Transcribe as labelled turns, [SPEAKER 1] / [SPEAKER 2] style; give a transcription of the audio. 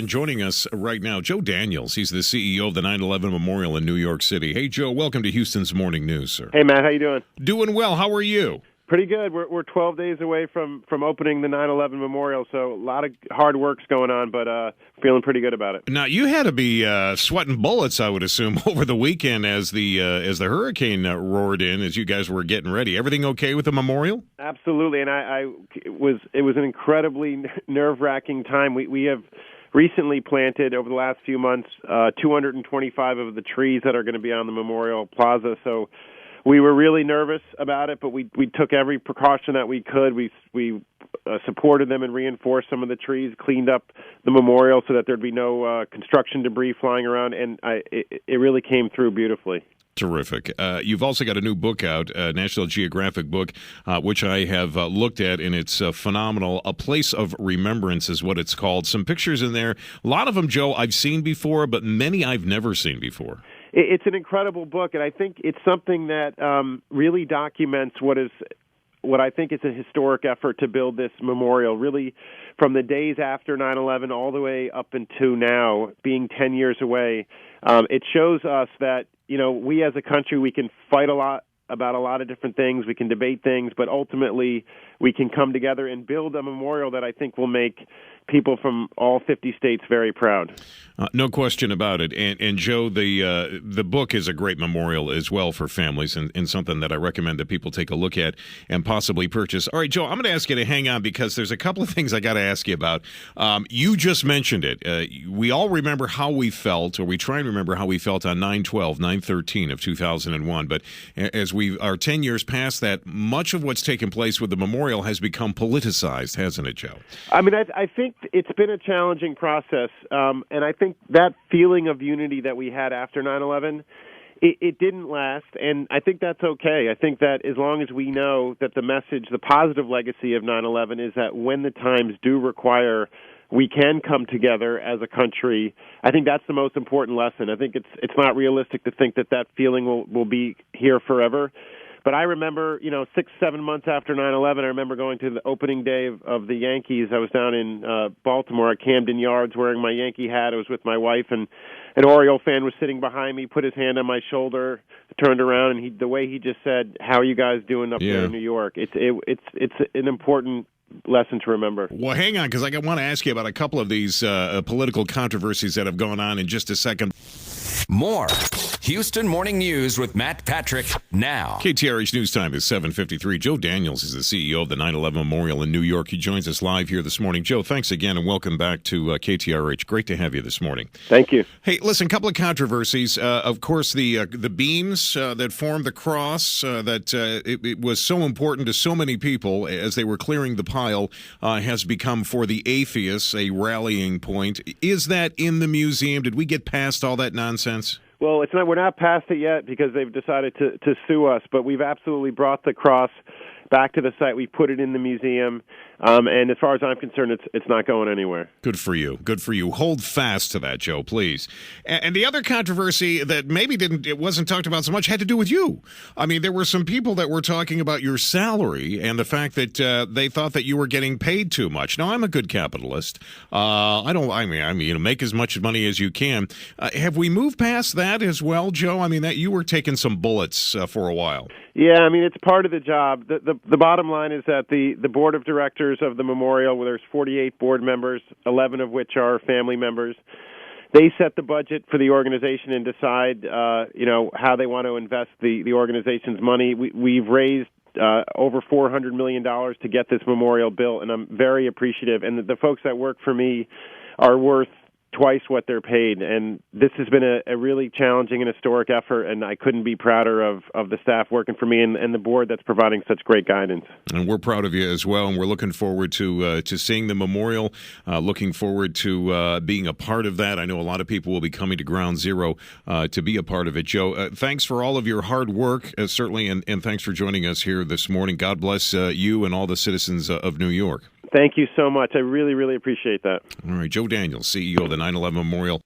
[SPEAKER 1] And joining us right now, Joe Daniels. He's the CEO of the 9/11 Memorial in New York City. Hey, Joe, welcome to Houston's Morning News, sir.
[SPEAKER 2] Hey, Matt, how you doing?
[SPEAKER 1] Doing well. How are you?
[SPEAKER 2] Pretty good. We're 12 days away from opening the 9/11 Memorial, so a lot of hard work's going on, but feeling pretty good about it.
[SPEAKER 1] Now, you had to be sweating bullets, I would assume, over the weekend as the hurricane roared in, as you guys were getting ready. Everything okay with the memorial?
[SPEAKER 2] Absolutely, and it was an incredibly nerve-wracking time. We have recently planted over the last few months 225 of the trees that are going to be on the Memorial Plaza, so we were really nervous about it, but we took every precaution that we could. We supported them and reinforced some of the trees, cleaned up the memorial so that there'd be no construction debris flying around, and it really came through beautifully.
[SPEAKER 1] Terrific. You've also got a new book out, a National Geographic book, which I have looked at, and it's phenomenal. A Place of Remembrance is what it's called. Some pictures in there. A lot of them, Joe, I've seen before, but many I've never seen before.
[SPEAKER 2] It's an incredible book, and I think it's something that really documents what I think is a historic effort to build this memorial, really from the days after 9/11 all the way up until now, being 10 years away. It shows us that, we as a country, we can fight a lot about a lot of different things. We can debate things, but ultimately we can come together and build a memorial that I think will make people from all 50 states very proud.
[SPEAKER 1] No question about it. And Joe, the book is a great memorial as well for families, and something that I recommend that people take a look at and possibly purchase. All right, Joe, I'm going to ask you to hang on because there's a couple of things I got to ask you about. You just mentioned it. We all remember how we felt, or we try and remember how we felt on 9/12, 9/13 of 2001. But as we are 10 years past that, much of what's taken place with the memorial has become politicized, hasn't it, Joe?
[SPEAKER 2] I mean, I think it's been a challenging process, and I think that feeling of unity that we had after 9/11, it didn't last, and I think that's okay. I think that as long as we know that the message, the positive legacy of 9/11 is that when the times do require, we can come together as a country. I think that's the most important lesson. I think it's not realistic to think that feeling will be here forever. But I remember, 6-7 months after 9/11, I remember going to the opening day of the Yankees. I was down in Baltimore at Camden Yards wearing my Yankee hat. I was with my wife, and an Oriole fan was sitting behind me, put his hand on my shoulder, turned around, and the way he just said, "How are you guys doing up there in New York?" It's an important lesson to remember.
[SPEAKER 1] Well, hang on, because I want to ask you about a couple of these political controversies that have gone on in just a second.
[SPEAKER 3] More Houston Morning News with Matt Patrick now.
[SPEAKER 1] KTRH News Time is 7:53. Joe Daniels is the CEO of the 9/11 Memorial in New York. He joins us live here this morning. Joe, thanks again, and welcome back to KTRH. Great to have you this morning.
[SPEAKER 2] Thank you.
[SPEAKER 1] Hey, listen, a couple of controversies. Of course, the beams that formed the cross, it was so important to so many people as they were clearing the pile, has become for the atheists a rallying point. Is that in the museum? Did we get past all that nonsense?
[SPEAKER 2] Well, it's not. We're not past it yet because they've decided to sue us. But we've absolutely brought the cross back to the site. We put it in the museum, and as far as I'm concerned, it's not going anywhere.
[SPEAKER 1] Good for you. Good for you. Hold fast to that, Joe, please. And the other controversy that maybe it wasn't talked about so much had to do with you. I mean, there were some people that were talking about your salary and the fact that they thought that you were getting paid too much. Now, I'm a good capitalist. Make as much money as you can. Have we moved past that as well, Joe? I mean, that you were taking some bullets for a while.
[SPEAKER 2] Yeah, I mean, it's part of the job. The bottom line is that the board of directors of the memorial, where there's 48 board members, 11 of which are family members, they set the budget for the organization and decide, how they want to invest the organization's money. We've raised over $400 million to get this memorial built, and I'm very appreciative. And the folks that work for me are worth twice what they're paid, and this has been a really challenging and historic effort, and I couldn't be prouder of the staff working for me and the board that's providing such great guidance.
[SPEAKER 1] And we're proud of you as well, and we're looking forward to seeing the memorial, looking forward to being a part of that. I know a lot of people will be coming to Ground Zero to be a part of it. Joe, thanks for all of your hard work, certainly, and thanks for joining us here this morning. God bless you and all the citizens of New York.
[SPEAKER 2] Thank you so much. I really, really appreciate that.
[SPEAKER 1] All right, Joe Daniels, CEO of the 9/11 Memorial.